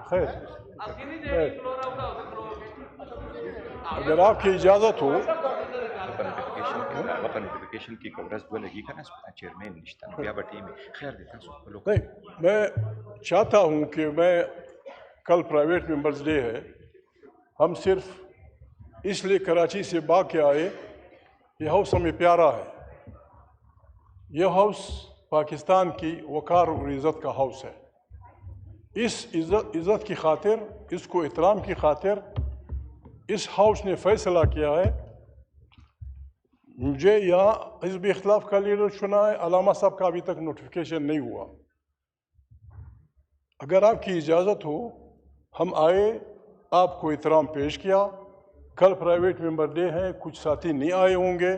خیر اگر آپ کی اجازت ہو نوٹیفیکیشن کی کورس دو لگی کا نا چیئرمین نشتا بیا بٹی میں خیر دیتا سو لوگ نہیں، میں چاہتا ہوں کہ میں کل پرائیویٹ ممبرز ڈے ہے، ہم صرف اس لیے کراچی سے باغ کے آئے، یہ ہاؤس ہمیں پیارا ہے، یہ ہاؤس پاکستان کی وقار اور عزت کا ہاؤس ہے۔ اس عزت کی خاطر، اس کو احترام کی خاطر اس ہاؤس نے فیصلہ کیا ہے، مجھے یہاں حزب اختلاف کا لیڈر چنا ہے، علامہ صاحب کا ابھی تک نوٹیفیکیشن نہیں ہوا۔ اگر آپ کی اجازت ہو ہم آئے، آپ کو احترام پیش کیا، کل پرائیویٹ ممبر ڈے ہیں، کچھ ساتھی نہیں آئے ہوں گے،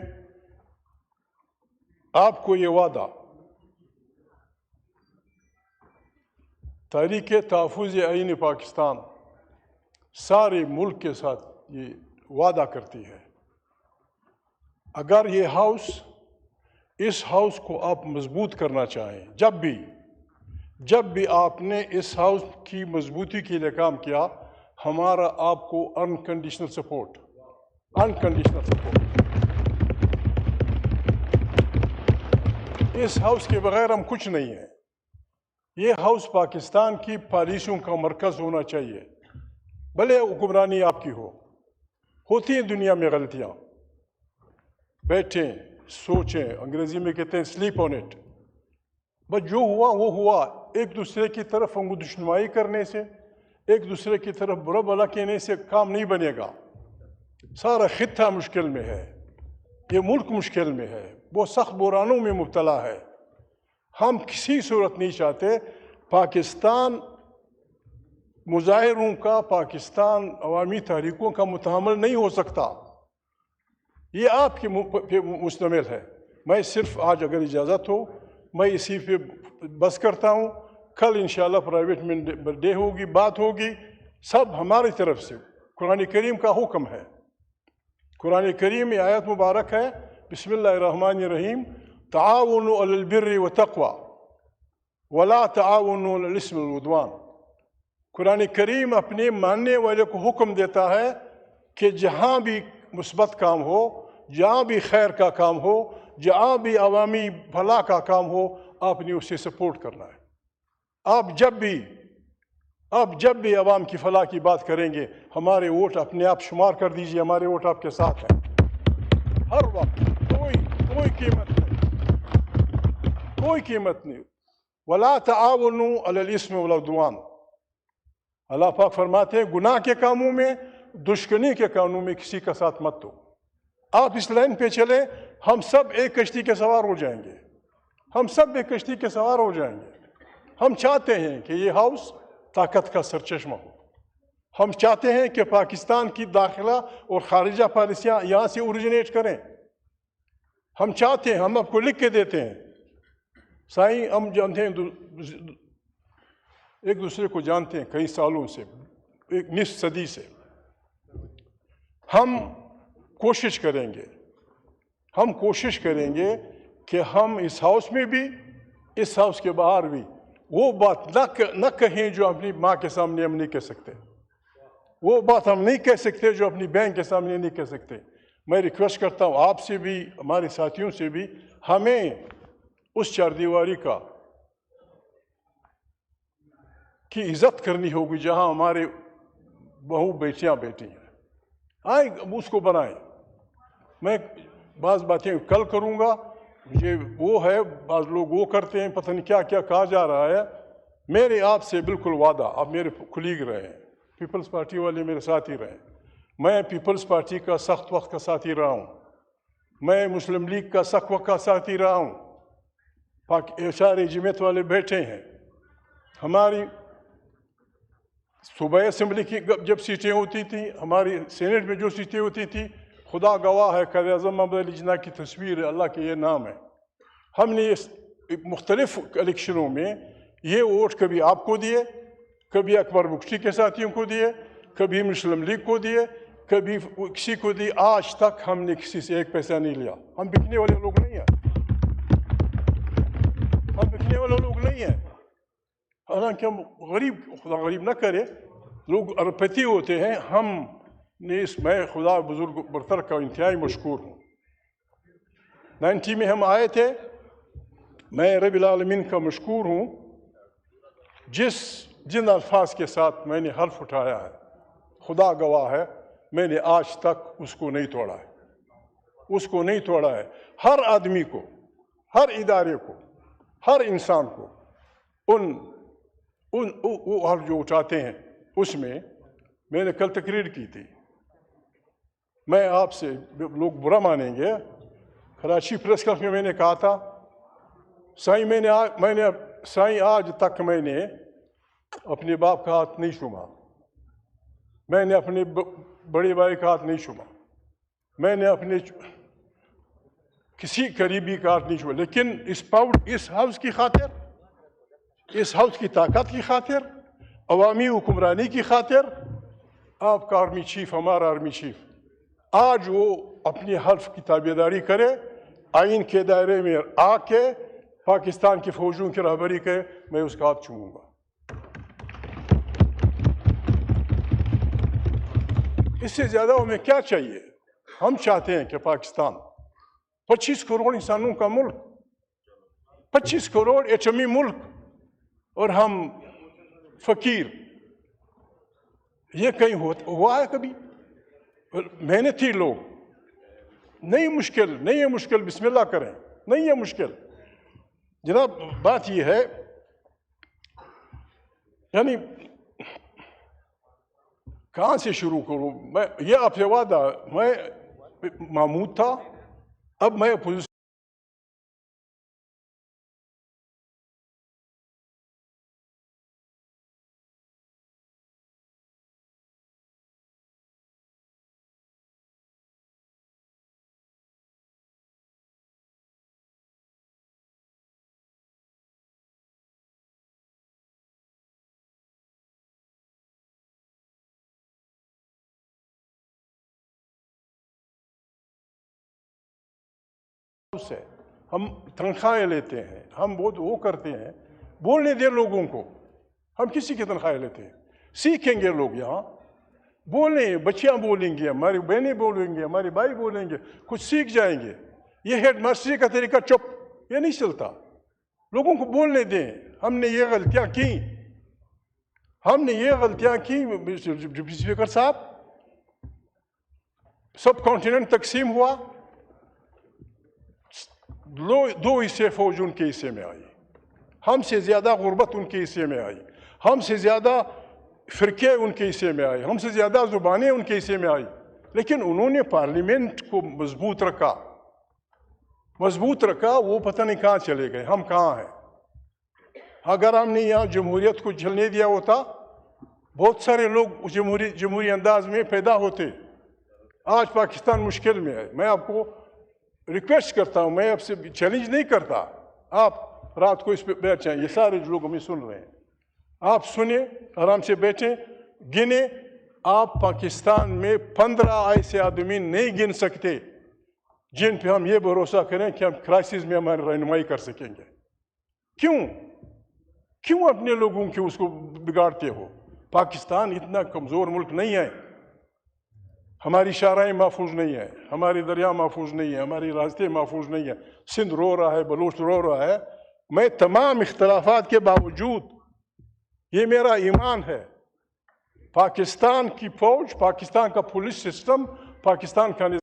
آپ کو یہ وعدہ تحریک تحفظ آئین پاکستان سارے ملک کے ساتھ یہ وعدہ کرتی ہے، اگر یہ ہاؤس، اس ہاؤس کو آپ مضبوط کرنا چاہیں، جب بھی آپ نے اس ہاؤس کی مضبوطی کے لیے کام کیا، ہمارا آپ کو انکنڈیشنل سپورٹ۔ اس ہاؤس کے بغیر ہم کچھ نہیں ہیں۔ یہ ہاؤس پاکستان کی پالیسیوں کا مرکز ہونا چاہیے، بھلے حکمرانی آپ کی ہوتی ہیں دنیا میں غلطیاں، بیٹھیں سوچیں، انگریزی میں کہتے ہیں سلیپ آن اٹ، بس جو ہوا وہ ہوا۔ ایک دوسرے کی طرف انگشتنمائی کرنے سے، ایک دوسرے کی طرف برا بھلا کہنے سے کام نہیں بنے گا۔ سارا خطہ مشکل میں ہے، یہ ملک مشکل میں ہے، وہ سخت بحرانوں میں مبتلا ہے۔ ہم کسی صورت نہیں چاہتے پاکستان مظاہروں کا، پاکستان عوامی تحریکوں کا متحمل نہیں ہو سکتا، یہ آپ کے پہ مشتمل ہے۔ میں صرف آج اگر اجازت ہو میں اسی پہ بس کرتا ہوں، کل انشاءاللہ پرائیویٹ ممبر ڈے ہوگی، بات ہوگی، سب ہماری طرف سے۔ قرآن کریم کا حکم ہے، قرآن کریم میں آیت مبارک ہے، بسم اللہ الرحمن الرحیم، تعاونوا علی البر والتقوی ولا تعاونوا علی الاثم والعدوان۔ قرآن کریم اپنے ماننے والے کو حکم دیتا ہے کہ جہاں بھی مثبت کام ہو، جہاں بھی خیر کا کام ہو، جہاں بھی عوامی بھلا کا کام ہو، آپ نے اسے سپورٹ کرنا ہے۔ آپ جب بھی عوام کی فلاح کی بات کریں گے، ہمارے ووٹ اپنے آپ شمار کر دیجئے، ہمارے ووٹ آپ کے ساتھ ہیں ہر وقت، کوئی قیمت نہیں۔ وَلَا تَعَاوَنُوا عَلَى الْإِثْمِ وَالْعُدْوَانِ، اللہ پاک فرماتے ہیں گناہ کے کاموں میں، دشمنی کے کاموں میں کسی کا ساتھ مت دو۔ آپ اس لائن پہ چلیں، ہم سب ایک کشتی کے سوار ہو جائیں گے، ہم چاہتے ہیں کہ یہ ہاؤس طاقت کا سرچشمہ ہو، ہم چاہتے ہیں کہ پاکستان کی داخلہ اور خارجہ پالیسیاں یہاں سے اوریجنیٹ کریں، ہم چاہتے ہیں، ہم آپ کو لکھ کے دیتے ہیں سائیں، ہم جانتے ہیں ایک دوسرے کو جانتے ہیں کئی سالوں سے، ایک نصف صدی سے۔ ہم کوشش کریں گے کہ ہم اس ہاؤس میں بھی، اس ہاؤس کے باہر بھی وہ بات نہ کہیں جو اپنی ماں کے سامنے ہم نہیں کہہ سکتے، وہ بات ہم نہیں کہہ سکتے جو اپنی بہن کے سامنے نہیں کہہ سکتے۔ میں ریکویسٹ کرتا ہوں آپ سے بھی، ہمارے ساتھیوں سے بھی، ہمیں اس چار دیواری کی عزت کرنی ہوگی جہاں ہمارے بہو بیٹیاں بیٹھی ہیں، آئیں اس کو بنائیں۔ میں بعض باتیں کل کروں گا، مجھے وہ ہے، بعض لوگ وہ کرتے ہیں، پتہ نہیں کیا کیا کہا جا رہا ہے۔ میرے آپ سے بالکل وعدہ، آپ میرے کلیگ رہے ہیں، پیپلز پارٹی والے میرے ساتھی رہے ہیں، میں پیپلز پارٹی کا سخت وقت کا ساتھی رہا ہوں، میں مسلم لیگ کا سخت وقت کا ساتھی رہا ہوں، سارے جمعیت والے بیٹھے ہیں، ہماری صوبائی اسمبلی کی جب سیٹیں ہوتی تھیں، ہماری سینٹ میں جو سیٹیں ہوتی تھیں، خدا گواہ ہے، قائد اعظم محمد علی جناح کی تصویر ہے، اللہ کے یہ نام ہے، ہم نے مختلف الیکشنوں میں یہ ووٹ کبھی آپ کو دیے، کبھی اکبر بخشی کے ساتھیوں کو دیے، کبھی مسلم لیگ کو دیے، کبھی کسی کو دی، آج تک ہم نے کسی سے ایک پیسہ نہیں لیا۔ ہم بکنے والے لوگ نہیں ہیں، حالانکہ ہم غریب، خدا غریب نہ کرے، لوگ اربپتی ہوتے ہیں، ہم نے میں خدا بزرگ برتر کا انتہائی مشکور ہوں۔ 90 میں ہم آئے تھے، میں رب العالمین کا مشکور ہوں جن الفاظ کے ساتھ میں نے حلف اٹھایا ہے، خدا گواہ ہے، میں نے آج تک اس کو نہیں توڑا ہے، اس کو نہیں توڑا ہے۔ ہر آدمی کو، ہر ادارے کو، ہر انسان کو وہ حلف جو اٹھاتے ہیں، اس میں نے کل تقریر کی تھی، میں آپ سے، لوگ برا مانیں گے، کراچی پریس کلب میں میں نے کہا تھا، سائیں آج تک میں نے اپنے باپ کا ہاتھ نہیں چھوما، میں نے اپنے بڑے بھائی کا ہاتھ نہیں چھوما، میں نے اپنے کسی قریبی کا ہاتھ نہیں چھوما، لیکن اس حوض کی خاطر، اس حوض کی طاقت کی خاطر، عوامی حکمرانی کی خاطر، آپ کا آرمی چیف، ہمارا آرمی چیف، آج وہ اپنی حلف کی تابعداری کرے، آئین کے دائرے میں آ کے پاکستان کی فوجوں کی رہبری کرے، میں اس کا ہاتھ چھوؤں گا۔ اس سے زیادہ ہمیں کیا چاہیے؟ ہم چاہتے ہیں کہ پاکستان 25 کروڑ انسانوں کا ملک، 25 کروڑ ایٹمی ملک، اور ہم فقیر، یہ کہیں ہوا ہے کبھی؟ محنتی لوگ، نہیں ہے مشکل، بسم اللہ کریں، نہیں ہے مشکل۔ جناب بات یہ ہے، یعنی کہاں سے شروع کروں؟ میں یہ آپ سے وعدہ، میں محمود تھا، اب میں اپوزیشن سے ہم تنخواہیں لیتے ہیں، ہم بہت وہ کرتے ہیں، بولنے دیں لوگوں کو، ہم کسی کی تنخواہیں لیتے ہیں، سیکھیں گے لوگ یہاں، بولیں، بچیاں بولیں گی، ہماری بہنیں بولیں گے، ہمارے بھائی بولیں گے، کچھ سیکھ جائیں گے۔ یہ ہیڈ ماسٹری کا طریقہ چپ، یہ نہیں چلتا، لوگوں کو بولنے دیں۔ ہم نے یہ غلطیاں کی، ڈپٹی اسپیکر صاحب، سب کانٹیننٹ تقسیم ہوا، 2 حصے فوج ان کے حصے میں آئی، ہم سے زیادہ غربت ان کے حصے میں آئی، ہم سے زیادہ فرقے ان کے حصے میں آئے، ہم سے زیادہ زبانیں ان کے حصے میں آئی، لیکن انہوں نے پارلیمنٹ کو مضبوط رکھا، وہ پتہ نہیں کہاں چلے گئے، ہم کہاں ہیں؟ اگر ہم نے یہاں جمہوریت کو جھلنے دیا ہوتا، بہت سارے لوگ جمہوری انداز میں پیدا ہوتے۔ آج پاکستان مشکل میں ہے۔ میں آپ کو ریکویسٹ کرتا ہوں، میں آپ سے چیلنج نہیں کرتا، آپ رات کو اس پہ بیٹھ جائیں، یہ سارے لوگ ہمیں سن رہے ہیں، آپ سنیں، آرام سے بیٹھیں، گنیں۔ آپ پاکستان میں 15 ایسے آدمی نہیں گن سکتے جن پہ ہم یہ بھروسہ کریں کہ ہم کرائسس میں ہماری رہنمائی کر سکیں گے۔ کیوں اپنے لوگوں کے اس کو بگاڑتے ہو؟ پاکستان اتنا کمزور ملک نہیں ہے، ہماری شاہراہیں محفوظ نہیں ہیں، ہماری دریا محفوظ نہیں ہیں، ہماری راستے محفوظ نہیں ہیں، سندھ رو رہا ہے، بلوچ رو رہا ہے۔ میں تمام اختلافات کے باوجود، یہ میرا ایمان ہے، پاکستان کی فوج، پاکستان کا پولیس سسٹم، پاکستان کا نظام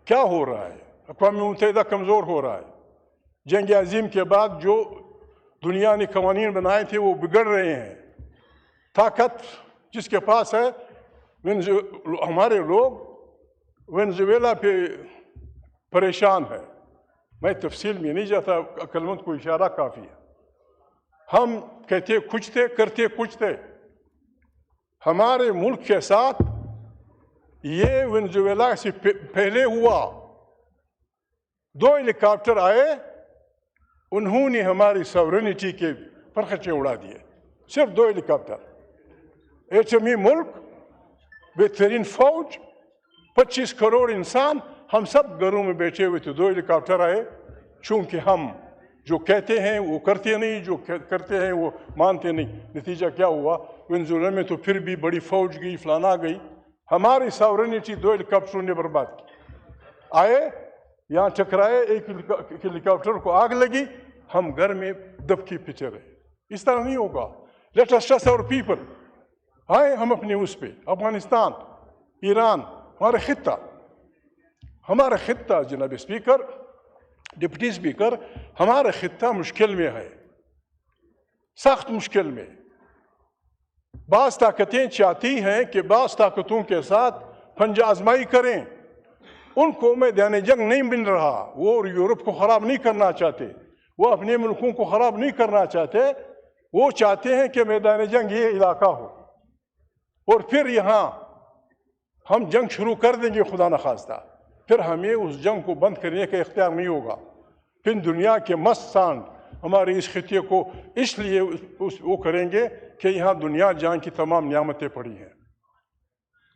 کیا ہو رہا ہے؟ اقوام متحدہ کمزور ہو رہا ہے۔ جنگ عظیم کے بعد جو دنیا نے قوانین بنائے تھے وہ بگڑ رہے ہیں۔ طاقت جس کے پاس ہے، ہمارے لوگ وینزویلا پہ پریشان ہے۔ میں تفصیل میں نہیں جاتا، عقل مند کو اشارہ کافی ہے۔ ہم کہتے کچھ تھے، کرتے کچھ تھے۔ ہمارے ملک کے ساتھ یہ وینزویلا سے پہلے ہوا. 2 ہیلی کاپٹر آئے, انہوں نے ہماری سورینٹی کے پرخچے اڑا دیے. صرف 2 ہیلی کاپٹر. ایٹمی ملک, بہترین فوج, 25 کروڑ انسان, ہم سب گھروں میں بیٹھے ہوئے تھے. 2 ہیلی کاپٹر آئے. چونکہ ہم جو کہتے ہیں وہ کرتے نہیں, جو کرتے ہیں وہ مانتے نہیں. نتیجہ کیا ہوا؟ وینزویلا میں تو پھر بھی بڑی فوج گئی, فلانا گئی. ہماری ساورینٹی 2 ہیلی کاپٹروں نے برباد کی. آئے یہاں ٹکرائے, ایک ہیلی کاپٹر کو آگ لگی, ہم گھر میں دبکی پیچھے رہے. اس طرح نہیں ہوگا. لیٹ اس ٹرسٹ اور پیپل. آئے ہم اپنے اس پہ, افغانستان, ایران, ہمارا خطہ جناب اسپیکر, ڈپٹی اسپیکر, ہمارا خطہ مشکل میں ہے, سخت مشکل میں. بعض طاقتیں چاہتی ہیں کہ بعض طاقتوں کے ساتھ پنجہ آزمائی کریں. ان کو میدان جنگ نہیں مل رہا. وہ یورپ کو خراب نہیں کرنا چاہتے, وہ اپنے ملکوں کو خراب نہیں کرنا چاہتے. وہ چاہتے ہیں کہ میدان جنگ یہ علاقہ ہو, اور پھر یہاں ہم جنگ شروع کر دیں گے خدا نخواستہ. پھر ہمیں اس جنگ کو بند کرنے کا اختیار نہیں ہوگا. پھر دنیا کے مست سانڈ ہمارے اس خطے کو اس لیے وہ کریں گے کہ یہاں دنیا جہاں کی تمام نعمتیں پڑی ہیں.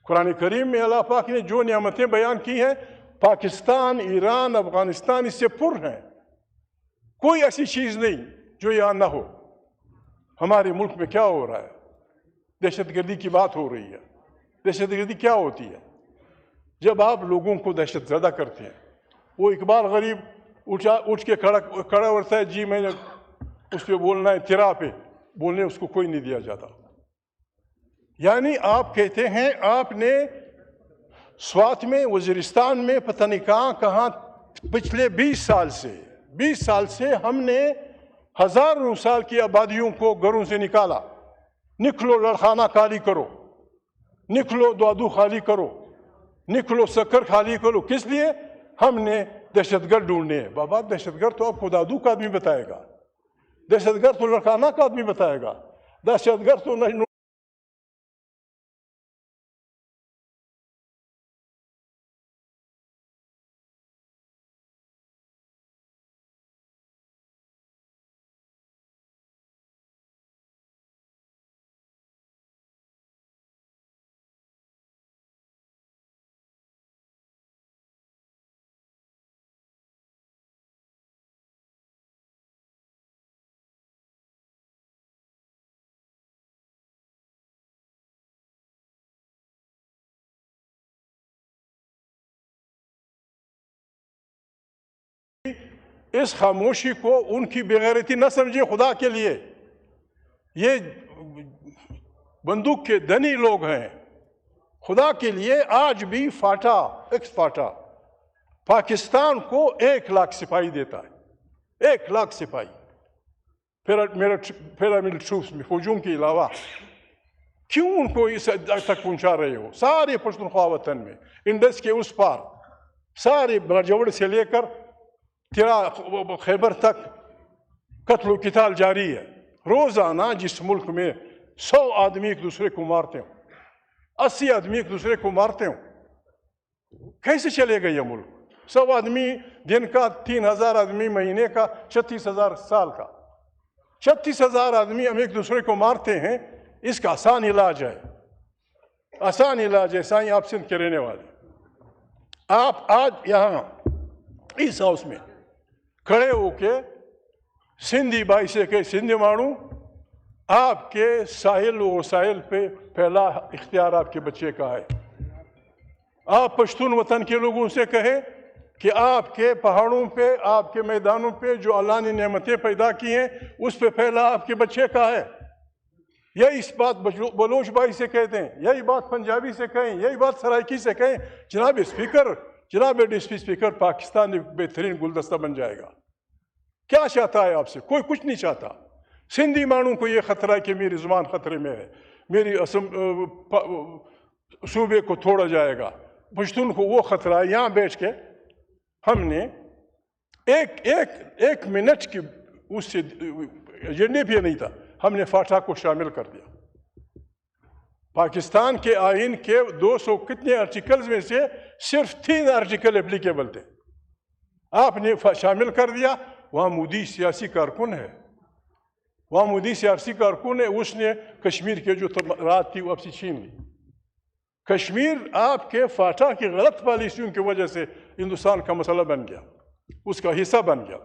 قرآن کریم میں اللہ پاک نے جو نعمتیں بیان کی ہیں, پاکستان, ایران, افغانستان اس سے پر ہیں. کوئی ایسی چیز نہیں جو یہاں نہ ہو. ہمارے ملک میں کیا ہو رہا ہے؟ دہشت گردی کی بات ہو رہی ہے. دہشت گردی کیا ہوتی ہے؟ جب آپ لوگوں کو دہشت زدہ کرتے ہیں. وہ اقبال غریب اٹھ کے کھڑا ہوتا ہے, جی میں نے اس پہ بولنا ہے, تیرا پہ بولنے اس کو کوئی نہیں دیا جاتا. یعنی آپ کہتے ہیں آپ نے سوات میں, وزیرستان میں, پتہ نہیں کہاں پچھلے 20 سال سے ہم نے ہزاروں سال کی آبادیوں کو گھروں سے نکالا. نکلو لڑخانہ خالی کرو, نکلو دادو خالی کرو, نکلو سکر خالی کرو. کس لیے؟ ہم نے دہشت گرد ڈھونڈنے ہیں. بابا دہشت گرد تو آپ کو دادو کا آدمی بتائے گا, دہشت گرد تو لڑخانہ کا آدمی بتائے گا, دہشت گرد تو نہیں. اس خاموشی کو ان کی بےغیرتی نہ سمجھے خدا کے لیے. یہ بندوق کے دنی لوگ ہیں. خدا کے لیے آج بھی ایکس فاٹا پاکستان کو 1 لاکھ سپاہی دیتا ہے. 1 لاکھ سپاہی پیراملٹری ٹروپس میں, فوجوں کے علاوہ. کیوں ان کو اس حد تک پہنچا رہے ہو؟ سارے پختونخوا وطن میں, انڈس کے اس پار, سارے باجوڑ سے لے کر خیبر تک قتل و قتال جاری ہے. روزانہ جس ملک میں 100 آدمی ایک دوسرے کو مارتے ہوں, 80 آدمی ایک دوسرے کو مارتے ہوں, کیسے چلے گا یہ ملک؟ 100 آدمی دن کا, 3000 آدمی مہینے کا, 36,000 سال کا. 36,000 آدمی ہم ایک دوسرے کو مارتے ہیں. اس کا آسان علاج ہے, آسان علاج ہے. سائیں آپ سندھ کے رہنے والے, آپ آج یہاں اس ہاؤس میں کھڑے ہو کے سندھی بھائی سے کہ سندھی مانو, آپ کے ساحل و وسائل پہ پہلا اختیار آپ کے بچے کا ہے. آپ پشتون وطن کے لوگوں سے کہیں کہ آپ کے پہاڑوں پہ, آپ کے میدانوں پہ جو اللہ نے نعمتیں پیدا کی ہیں اس پہ پہلا آپ کے بچے کا ہے. یہی اس بات بلوچ بھائی سے کہتے ہیں, یہی بات پنجابی سے کہیں, یہی بات سرائکی سے کہیں. جناب اسپیکر, جناب ڈپٹی اسپیکر, پاکستان ایک بہترین گلدستہ بن جائے گا. کیا چاہتا ہے آپ سے؟ کوئی کچھ نہیں چاہتا. سندھی مانوں کو یہ خطرہ ہے کہ میری زبان خطرے میں ہے, میری صوبے کو توڑا جائے گا. پشتون کو وہ خطرہ ہے. یہاں بیٹھ کے ہم نے ایک منٹ کی اس سے ایجنڈے بھی نہیں تھا, ہم نے فاٹا کو شامل کر دیا. پاکستان کے آئین کے 200 کتنے آرٹیکلز میں سے صرف 3 آرٹیکل اپلیکیبل تھے. آپ نے شامل کر دیا. وہاں مودی سیاسی کارکن ہے, وہاں مودی سیاسی کارکن ہے, اس نے کشمیر کے جو رات تھی وہ اب سے چھین لی. کشمیر آپ کے فاٹا کی غلط پالیسیوں کی وجہ سے ہندوستان کا مسئلہ بن گیا, اس کا حصہ بن گیا.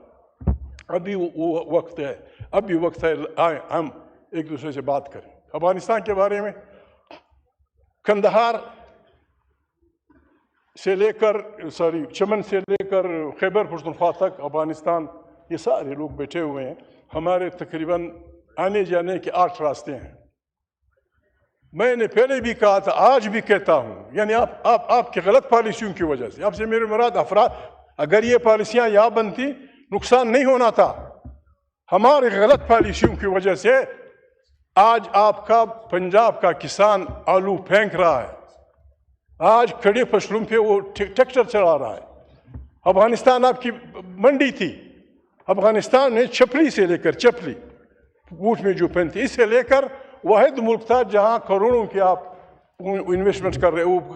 ابھی وہ وقت ہے, ابھی وقت ہے آئیں ہم ایک دوسرے سے بات کریں افغانستان کے بارے میں. کندہار سے لے کر چمن سے لے کر خیبر پختونخوا تک افغانستان, یہ سارے لوگ بیٹھے ہوئے ہیں. ہمارے تقریباً آنے جانے کے 8 راستے ہیں. میں نے پہلے بھی کہا تھا, آج بھی کہتا ہوں, یعنی آپ کی غلط پالیسیوں کی وجہ سے, آپ سے میرے مراد افراد, اگر یہ پالیسیاں یہاں بنتی نقصان نہیں ہونا تھا. ہماری غلط پالیسیوں کی وجہ سے آج آپ کا پنجاب کا کسان آلو پھینک رہا ہے, آج کھڑے فصلوں پہ وہ ٹریکٹر چلا رہا ہے. افغانستان آپ کی منڈی تھی. افغانستان میں چھپری سے لے کر چپلی بوٹ میں جو پہنتی, اس سے لے کر واحد ملک تھا جہاں کروڑوں کی آپ انویسٹمنٹ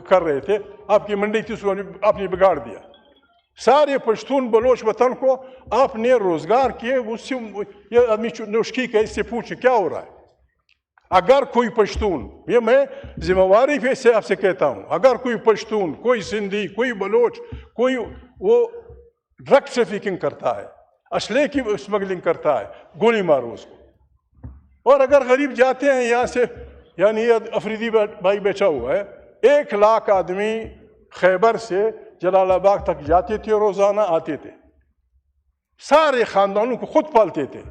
کر رہے تھے. آپ کی منڈی تھی, اس کو آپ نے بگاڑ دیا. سارے پشتون بلوچ وطن کو آپ نے روزگار کیے. اس سے یہ آدمی نوشکی کا, اس سے پوچھیں کیا ہو رہا ہے. اگر کوئی پشتون, یہ میں ذمہ واری پہ سے آپ سے کہتا ہوں, اگر کوئی پشتون, کوئی سندھی, کوئی بلوچ, کوئی وہ ڈرگ ٹریفکنگ کرتا ہے, اسلحے کی اسمگلنگ کرتا ہے, گولی مارو اس کو. اور اگر غریب جاتے ہیں یہاں سے, یعنی یہ افریدی بھائی بیٹھا ہوا ہے, 1 لاکھ آدمی خیبر سے جلال آباد تک جاتے تھے, روزانہ آتے تھے, سارے خاندانوں کو خود پالتے تھے.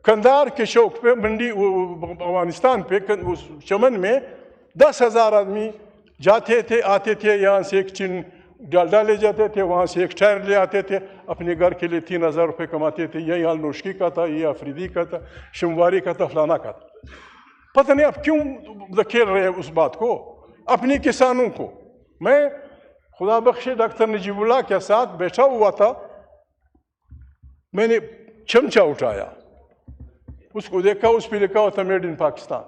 کندھار کے چوک پہ منڈی افغانستان پہ چمن میں 10,000 آدمی جاتے تھے, آتے تھے. یہاں سے ایک چین ڈالڈا لے جاتے تھے, وہاں سے ایک ٹائر لے آتے تھے, اپنے گھر کے لیے 3,000 روپے کماتے تھے. یہ حال نوشکی کا تھا, یہ افریدی کا تھا, شمواری کا تھا, فلانا کا تھا. پتہ نہیں اب کیوں دھکیل رہے ہیں اس بات کو, اپنے کسانوں کو. میں خدا بخش ڈاکٹر نجیب اللہ کے ساتھ بیٹھا ہوا تھا, میں نے چمچہ اٹھایا, اس کو دیکھا, اس پہ لکھا ہوا تھا میڈ ان پاکستان.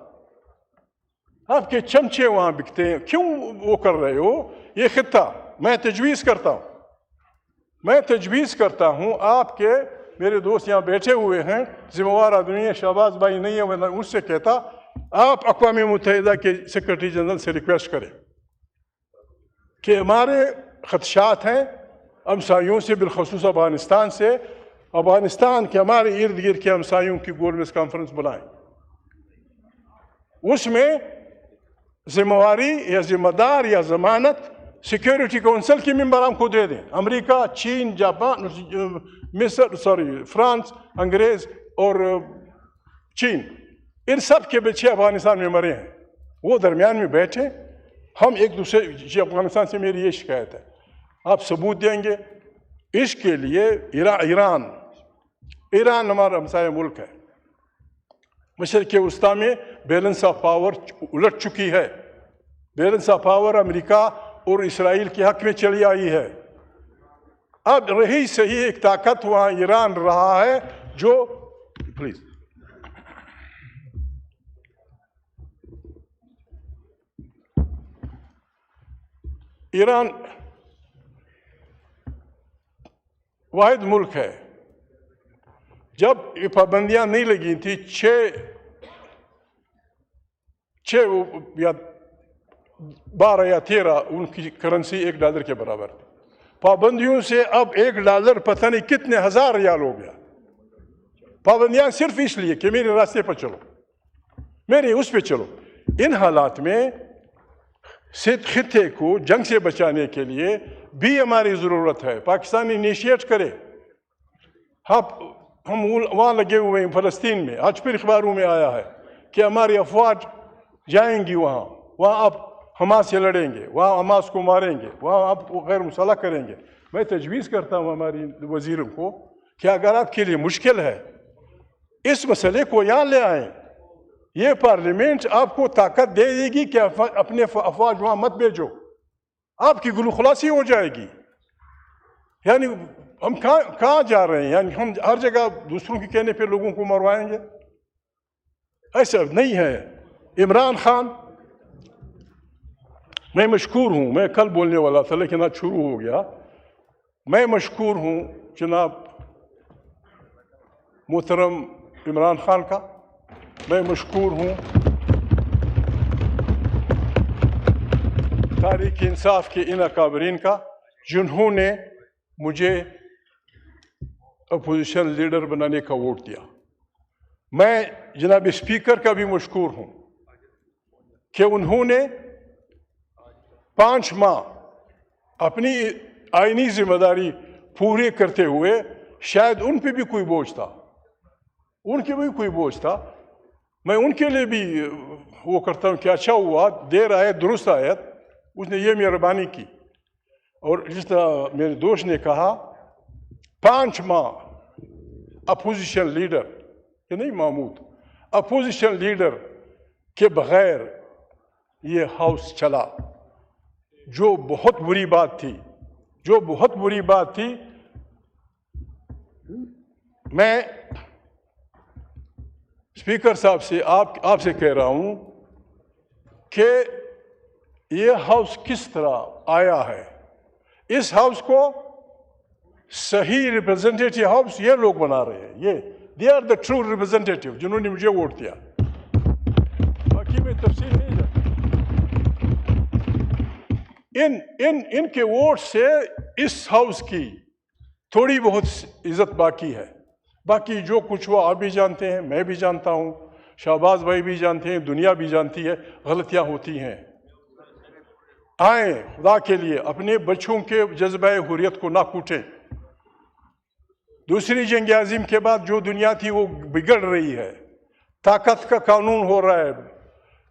آپ کے چمچے وہاں بکتے ہیں, کیوں وہ کر رہے ہو؟ یہ خطہ میں تجویز کرتا ہوں, آپ کے میرے دوست یہاں بیٹھے ہوئے ہیں, ذمہ وار آدمی ہے, شہباز بھائی نہیں ہے, میں اس سے کہتا آپ اقوام متحدہ کے سیکرٹری جنرل سے ریکویسٹ کریں کہ ہمارے خدشات ہیں ہمسایوں سے, بالخصوص افغانستان سے. افغانستان کے ہمارے ارد گرد کے ہمسایوں کی گورننس کانفرنس بلائیں. اس میں ذمہ واری یا ذمہ دار یا ضمانت سیکیورٹی کونسل کے ممبر ہم کو دے دیں. امریکہ, چین, جاپان, مصر, فرانس, انگریز اور چین, ان سب کے بچے افغانستان میں مرے ہیں. وہ درمیان میں بیٹھے, ہم ایک دوسرے, افغانستان سے میری یہ شکایت ہے, آپ ثبوت دیں گے. اس کے لیے ایران ہمارا ہمسایہ ملک ہے. مشرق وسطیٰ میں بیلنس آف پاور الٹ چکی ہے. بیلنس آف پاور امریکہ اور اسرائیل کے حق میں چلی آئی ہے. اب رہی صحیح ایک طاقت وہاں ایران رہا ہے, جو پلیز ایران واحد ملک ہے. جب یہ پابندیاں نہیں لگی تھی, 12 یا 13 ان کی کرنسی $1 کے برابر تھی. پابندیوں سے اب $1 پتہ نہیں کتنے ہزار ریال ہو گیا. پابندیاں صرف اس لیے کہ میرے راستے پر چلو, میرے اس پہ چلو. ان حالات میں خطے کو جنگ سے بچانے کے لیے بھی ہماری ضرورت ہے. پاکستان انیشیٹ کرے. ہم وہاں لگے ہوئے ہیں فلسطین میں. آج پھر اخباروں میں آیا ہے کہ ہماری افواج جائیں گی وہاں آپ حماس سے لڑیں گے, وہاں حماس کو ماریں گے, وہاں آپ غیر مسلح کریں گے. میں تجویز کرتا ہوں ہماری وزیروں کو کہ اگر آپ کے لیے مشکل ہے, اس مسئلے کو یہاں لے آئیں. یہ پارلیمنٹ آپ کو طاقت دے دے گی کہ اپنے افواج وہاں مت بھیجو, آپ کی گلو خلاصی ہو جائے گی. یعنی ہم کہاں جا رہے ہیں؟ یعنی ہم ہر جگہ دوسروں کے کہنے پہ لوگوں کو مروائیں گے؟ ایسا نہیں ہے. عمران خان میں مشکور ہوں، میں کل بولنے والا تھا لیکن آج شروع ہو گیا. میں مشکور ہوں جناب محترم عمران خان کا، میں مشکور ہوں تحریک انصاف کے ان اکابرین کا جنہوں نے مجھے اپوزیشن لیڈر بنانے کا ووٹ دیا. میں جناب اسپیکر کا بھی مشکور ہوں کہ انہوں نے 5 ماہ اپنی آئینی ذمہ داری پوری کرتے ہوئے، شاید ان پہ بھی کوئی بوجھ تھا، ان کے بھی کوئی بوجھ تھا، میں ان کے لیے بھی وہ کرتا ہوں کہ اچھا ہوا دیر آئے درست آیت، اس نے یہ مہربانی کی. اور جس طرح میرے دوست نے کہا 5 ماہ اپوزیشن لیڈر، یہ نہیں محمود، اپوزیشن لیڈر کے بغیر یہ ہاؤس چلا، جو بہت بری بات تھی، جو بہت بری بات تھی. میں اسپیکر صاحب سے آپ سے کہہ رہا ہوں کہ یہ ہاؤس کس طرح آیا ہے. اس ہاؤس کو صحیح ریپرزنٹیٹیو ہاؤس یہ لوگ بنا رہے ہیں، یہ they are the true representative جنہوں نے مجھے ووٹ دیا. باقی میں تفصیل نہیں جانتا. ان کے ووٹ سے اس ہاؤس کی تھوڑی بہت عزت باقی ہے. باقی جو کچھ ہوا آپ بھی جانتے ہیں، میں بھی جانتا ہوں، شہباز بھائی بھی جانتے ہیں، دنیا بھی جانتی ہے، غلطیاں ہوتی ہیں. آئیں خدا کے لیے اپنے بچوں کے جذبہ حریت کو نہ کوٹیں. دوسری جنگ عظیم کے بعد جو دنیا تھی وہ بگڑ رہی ہے، طاقت کا قانون ہو رہا ہے،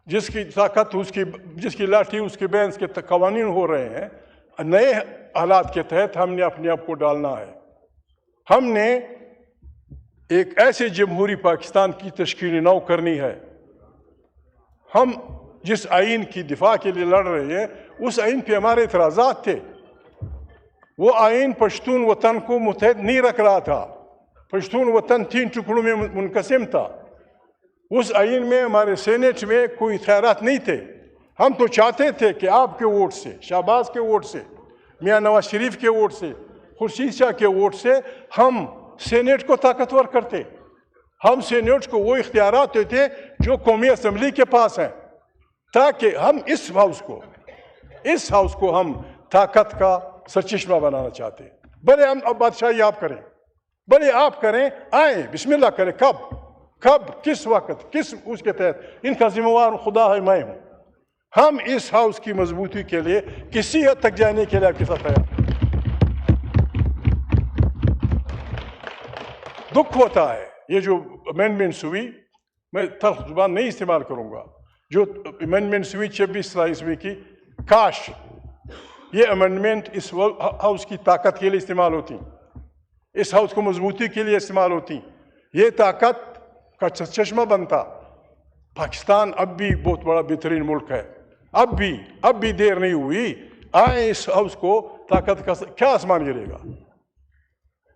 جس کی طاقت جس کی لاٹھی اس کے بینس کے قوانین ہو رہے ہیں. نئے حالات کے تحت ہم نے اپنے آپ کو ڈالنا ہے. ہم نے ایک ایسے جمہوری پاکستان کی تشکیل نو کرنی ہے. ہم جس آئین کی دفاع کے لیے لڑ رہے ہیں اس آئین پہ ہمارے اعتراضات تھے. وہ آئین پشتون وطن کو متحد نہیں رکھ رہا تھا. پشتون وطن 3 ٹکڑوں میں منقسم تھا. اس آئین میں ہمارے سینٹ میں کوئی خیرات نہیں تھے. ہم تو چاہتے تھے کہ آپ کے ووٹ سے، شہباز کے ووٹ سے، میاں نواز شریف کے ووٹ سے، خورشید شاہ کے ووٹ سے ہم سینٹ کو طاقتور کرتے. ہم سینٹ کو وہ اختیارات دیتے جو قومی اسمبلی کے پاس ہیں، تاکہ ہم اس ہاؤس کو ہم طاقت کا سرچشمہ بنانا چاہتے ہیں. بھلے ہم اب بادشاہی آپ کریں، بھلے آپ کریں، آئیں بسم اللہ کریں. کب کس وقت کس اس کے تحت ان کا ذمہ وار خدا ہے، میں ہوں. ہم اس ہاؤس کی مضبوطی کے لیے کسی حد تک جانے کے لیے آپ کے ساتھ تیار ہیں. دکھ ہوتا ہے یہ جو امینڈمنٹس ہوئی، میں تلخ زبان نہیں استعمال کروں گا، جو امینڈمنٹس ہوئی 26 کی، کاش یہ امینڈمنٹ اس ہاؤس کی طاقت کے لیے استعمال ہوتی، اس ہاؤس کو مضبوطی کے لیے استعمال ہوتی، یہ طاقت کا چشمہ بنتا. پاکستان اب بھی بہت بڑا بہترین ملک ہے. اب بھی دیر نہیں ہوئی. آئیں اس ہاؤس کو طاقت کا. کیا آسمان گرے گا؟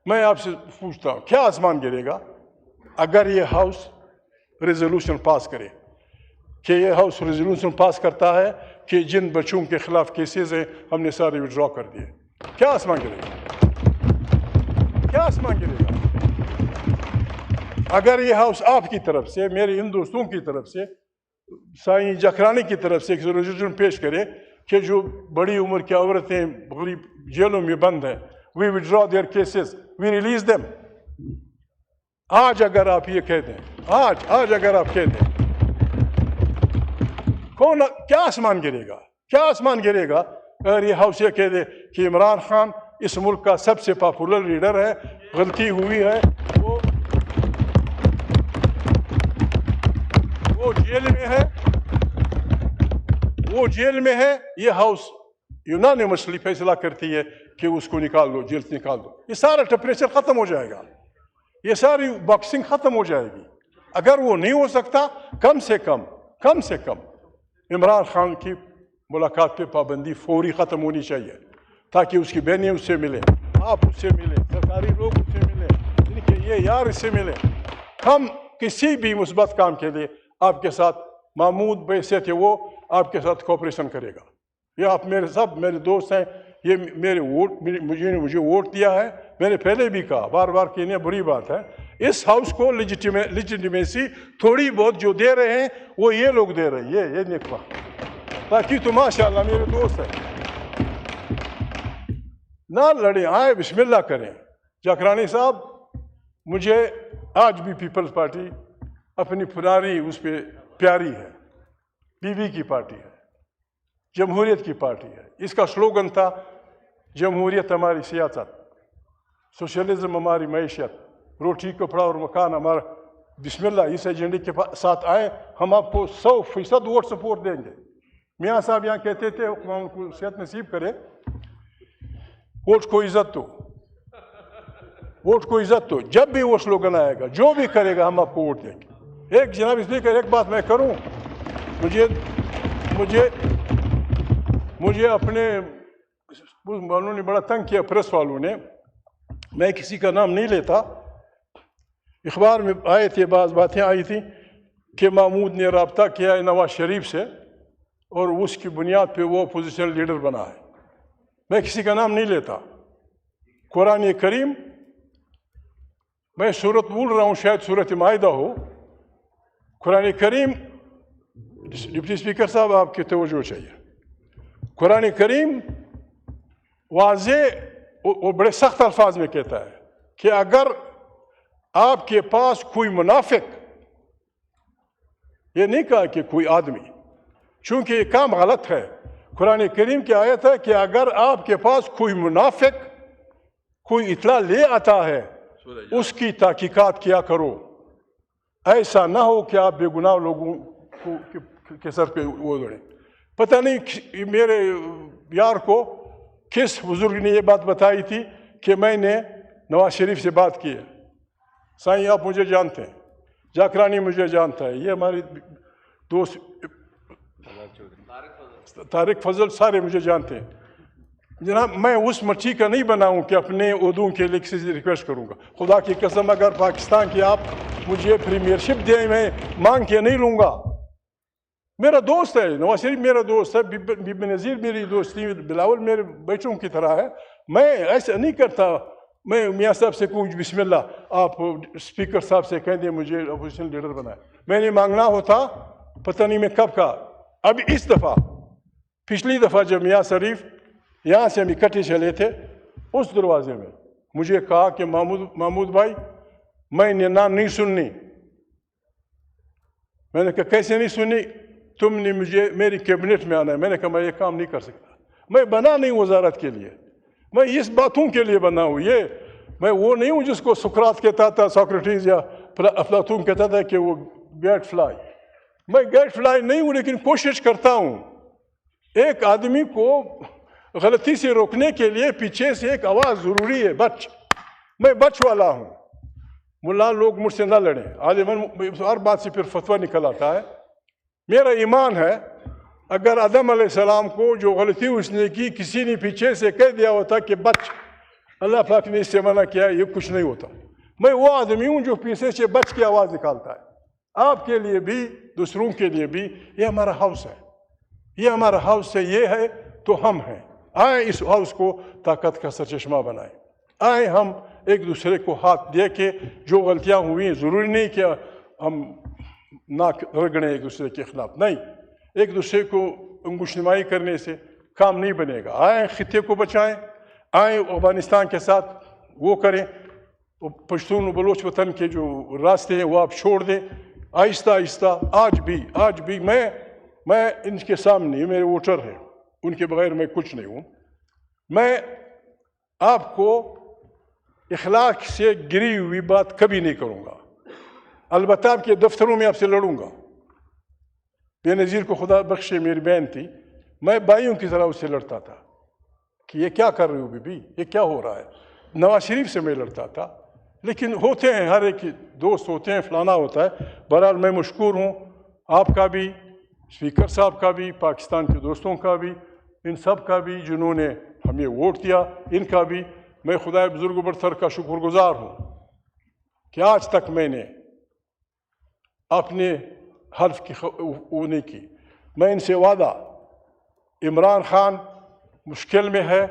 میں آپ سے پوچھتا ہوں، کیا آسمان گرے گا اگر یہ ہاؤس ریزولوشن پاس کرے؟ کہ یہ ہاؤس ریزولوشن پاس کرتا ہے کہ جن بچوں کے خلاف کیسز ہیں ہم نے سارے وڈرا کر دیے. کیا آسمان گرے گا؟ کیا آسمان گرے گا اگر یہ ہاؤس آپ کی طرف سے، میرے ان دوستوں کی طرف سے، سائیں جکرانی کی طرف سے ایک ریزولوشن پیش کرے کہ جو بڑی عمر کی عورتیں غریب جیلوں میں بند ہیں، we withdraw their cases, we release them. آج اگر آپ یہ کہہ دیں، آج اگر آپ کہہ دیں، کیا آسمان گرے گا؟ کیا آسمان گرے گا اگر یہ ہاؤس یہ کہہ دے کہ عمران خان اس ملک کا سب سے پاپولر لیڈر ہے، غلطی ہوئی ہے، وہ جیل میں ہے، یہ ہاؤس یونانیمسلی فیصلہ کرتی ہے کہ اس کو نکال دو، جیل سے نکال دو. یہ سارا ٹمپریچر ختم ہو جائے گا، یہ ساری باکسنگ ختم ہو جائے گی. اگر وہ نہیں ہو سکتا، کم سے کم عمران خان کی ملاقات پہ پابندی فوری ختم ہونی چاہیے، تاکہ اس کی بہنیں اس سے ملیں، آپ اس سے ملیں، سرکاری لوگ اس سے ملیں، ان کے یہ یار اس سے ملیں. ہم کسی بھی مثبت کام کے لیے آپ کے ساتھ، محمود بحیثیت وہ آپ کے ساتھ کوآپریشن کرے گا. یہ آپ میرے دوست ہیں, یہ میرے ووٹ مجھے ووٹ دیا ہے. میں نے پہلے بھی کہا, بار بار کہنا بری بات ہے, اس ہاؤس کو لیجیٹیمیسی تھوڑی بہت جو دے رہے ہیں وہ یہ لوگ دے رہے ہیں, یہ نکلا. باقی تو ماشاء اللہ میرے دوست ہیں, نہ لڑیں, آئے بسم اللہ کریں. جاکرانی صاحب, مجھے آج بھی پیپلز پارٹی اپنی پرانی اس پہ پیاری ہے. بی بی کی پارٹی ہے, جمہوریت کی پارٹی ہے. اس کا سلوگن تھا جمہوریت ہماری سیاست, سوشلزم ہماری معیشت, روٹی کپڑا اور مکان ہمارا. بسم اللہ, اس ایجنڈے کے ساتھ آئیں, ہم آپ کو 100% ووٹ سپورٹ دیں گے. میاں صاحب یہاں کہتے تھے, ان کو صحت نصیب کرے, ووٹ کو عزت دو, ووٹ کو عزت دو. جب بھی وہ سلوگن آئے گا, جو بھی کرے گا, ہم آپ کو ووٹ دیں گے. ایک جناب اسپیکر, ایک بات میں کروں, مجھے اپنے والوں نے بڑا تنگ کیا, پریس والوں نے. میں کسی کا نام نہیں لیتا, اخبار میں آئے تھے, بعض باتیں آئی تھیں کہ محمود نے رابطہ کیا ہے نواز شریف سے اور اس کی بنیاد پہ وہ اپوزیشن لیڈر بنا ہے. میں کسی کا نام نہیں لیتا. قرآن کریم, میں صورت بول رہا ہوں, شاید صورت مائدہ ہو. قرآن کریم, ڈپٹی اسپیکر صاحب آپ کی توجہ چاہیے. قرآن کریم واضح اور بڑے سخت الفاظ میں کہتا ہے کہ اگر آپ کے پاس کوئی منافق, یہ نہیں کہا کہ کوئی آدمی, چونکہ یہ کام غلط ہے. قرآن کریم کی آیت ہے کہ اگر آپ کے پاس کوئی منافق کوئی اطلاع لے آتا ہے, اس کی تحقیقات کیا کرو. ایسا نہ ہو کہ آپ بے گناہ لوگوں کے سر پہ وہ دوڑیں. پتہ نہیں میرے یار کو کس بزرگ نے یہ بات بتائی تھی کہ میں نے نواز شریف سے بات کی ہے. سائیں آپ مجھے جانتے ہیں, جاکرانی مجھے جانتا ہے, یہ ہمارے دوست طارق فضل سارے مجھے جانتے ہیں. جناب, میں اس مچھی کا نہیں بنا ہوں کہ اپنے عہدوں کے لیے کسی سے ریکویسٹ کروں گا. خدا کی قسم, اگر پاکستان کی آپ مجھے پریمیئر شپ دیں, میں مانگ کے نہیں لوں گا. میرا دوست ہے نواز شریف, میرا دوست ہے. بی بی نذیر میری دوستی, بلاول میرے بچوں کی طرح ہے. میں ایسا نہیں کرتا. میں میاں صاحب سے کہوں بسم اللہ, آپ اسپیکر صاحب سے کہہ دیں مجھے اپوزیشن لیڈر بنائے. میں نے مانگنا ہوتا, پتہ نہیں میں کب کا. اب اس دفعہ, پچھلی دفعہ جب میاں شریف یہاں سے ہم اکٹھے چلے تھے, اس دروازے میں مجھے کہا کہ محمود بھائی, میں نے نام نہیں سننی. میں نے کہا کیسے نہیں سنی, تم نے مجھے میری کیبنٹ میں آنا ہے. میں نے کہا میں یہ کام نہیں کر سکتا. میں بنا نہیں وزارت کے لیے, میں اس باتوں کے لیے بنا ہوں. یہ میں وہ نہیں ہوں جس کو سقراط کہتا تھا, سوکریٹس یا افلاطون کہتا تھا کہ وہ گیٹ فلائی. میں گیٹ فلائی نہیں ہوں, لیکن کوشش کرتا ہوں. ایک آدمی کو غلطی سے روکنے کے لیے پیچھے سے ایک آواز ضروری ہے, بچ. میں بچ والا ہوں. ملا لوگ مجھ سے نہ لڑیں, عالماً ہر بات سے پھر فتویٰ نکل آتا ہے. میرا ایمان ہے, اگر آدم علیہ السلام کو جو غلطی اس نے کی, کسی نے پیچھے سے کہہ دیا ہوتا کہ بچ, اللہ پاک نے اس سے منع کیا, یہ کچھ نہیں ہوتا. میں وہ آدمی ہوں جو پیچھے سے بچ کی آواز نکالتا ہے. آپ کے لیے بھی, دوسروں کے لیے بھی. یہ ہمارا ہاؤس ہے, یہ ہمارا ہاؤس ہے, یہ ہے تو ہم ہیں. آئیں اس ہاؤس کو طاقت کا سرچشمہ بنائیں. آئیں ہم ایک دوسرے کو ہاتھ دے کے, جو غلطیاں ہوئی ہیں, ضروری نہیں کہ ہم ناک رگڑیں ایک دوسرے کے خلاف, نہیں. ایک دوسرے کو انگوش نمائی کرنے سے کام نہیں بنے گا. آئیں خطے کو بچائیں, آئیں افغانستان کے ساتھ وہ کریں, پشتون و بلوچ وطن کے جو راستے ہیں وہ آپ چھوڑ دیں آہستہ آہستہ. آج بھی میں ان کے سامنے, میرے ووٹر ہیں, ان کے بغیر میں کچھ نہیں ہوں. میں آپ کو اخلاق سے گری ہوئی بات کبھی نہیں کروں گا. البتہ آپ کے دفتروں میں آپ سے لڑوں گا. بے نظیر کو خدا بخشے, میری بہن تھی, میں بھائیوں کی طرح اس سے لڑتا تھا کہ یہ کیا کر رہے ہو بی بی, یہ کیا ہو رہا ہے. نواز شریف سے میں لڑتا تھا, لیکن ہوتے ہیں, ہر ایک دوست ہوتے ہیں, فلانا ہوتا ہے. بہرحال میں مشکور ہوں, آپ کا بھی, اسپیکر صاحب کا بھی, پاکستان کے دوستوں کا بھی, ان سب کا بھی جنہوں نے ہمیں ووٹ دیا, ان کا بھی. میں خدا بزرگ و برتر کا شکر گزار ہوں کہ آج تک میں نے اپنے حلف کی وہ نہیں کی. میں ان سے وعدہ عمران خان مشکل میں ہے،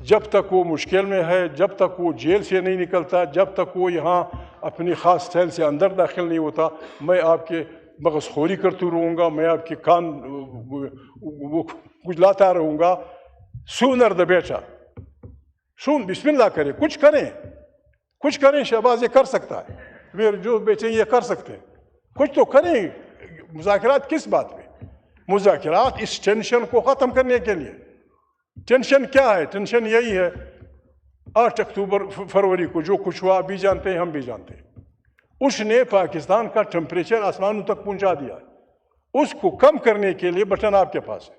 جب تک وہ مشکل میں ہے، جب تک وہ جیل سے نہیں نکلتا، جب تک وہ یہاں اپنی خاص سیل سے اندر داخل نہیں ہوتا، میں آپ کے مغز خوری کرتے رہوں گا، میں آپ کے کان وہ کچھ لاتا رہوں گا. سونر دا بیٹا سون بسم اللہ کرے، کچھ کریں. شہباز یہ کر سکتا ہے، میرے جو بیٹے یہ کر سکتے ہیں، کچھ تو کریں. مذاکرات کس بات پہ؟ مذاکرات اس ٹینشن کو ختم کرنے کے لیے. ٹینشن کیا ہے؟ ٹینشن یہی ہے 8 فروری کو جو کچھ ہوا بھی جانتے ہیں، ہم بھی جانتے ہیں. اس نے پاکستان کا ٹمپریچر آسمانوں تک پہنچا دیا ہے. اس کو کم کرنے کے لیے بٹن آپ کے پاس ہے.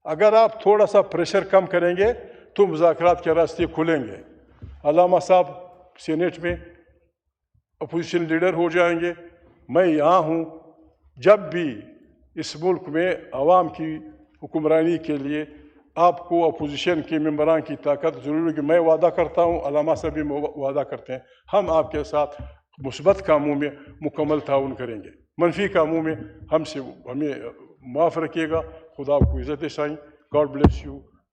اگر آپ تھوڑا سا پریشر کم کریں گے تو مذاکرات کے راستے کھلیں گے. علامہ صاحب سینیٹ میں اپوزیشن لیڈر ہو جائیں گے. میں یہاں ہوں. جب بھی اس ملک میں عوام کی حکمرانی کے لیے آپ کو اپوزیشن کے ممبران کی طاقت ضروری ہے. کہ میں وعدہ کرتا ہوں، علامہ صاحب بھی وعدہ کرتے ہیں، ہم آپ کے ساتھ مثبت کاموں میں مکمل تعاون کریں گے. منفی کاموں میں ہمیں معاف رکھیے گا. خدا آپ کو عزت سائیں. God bless you.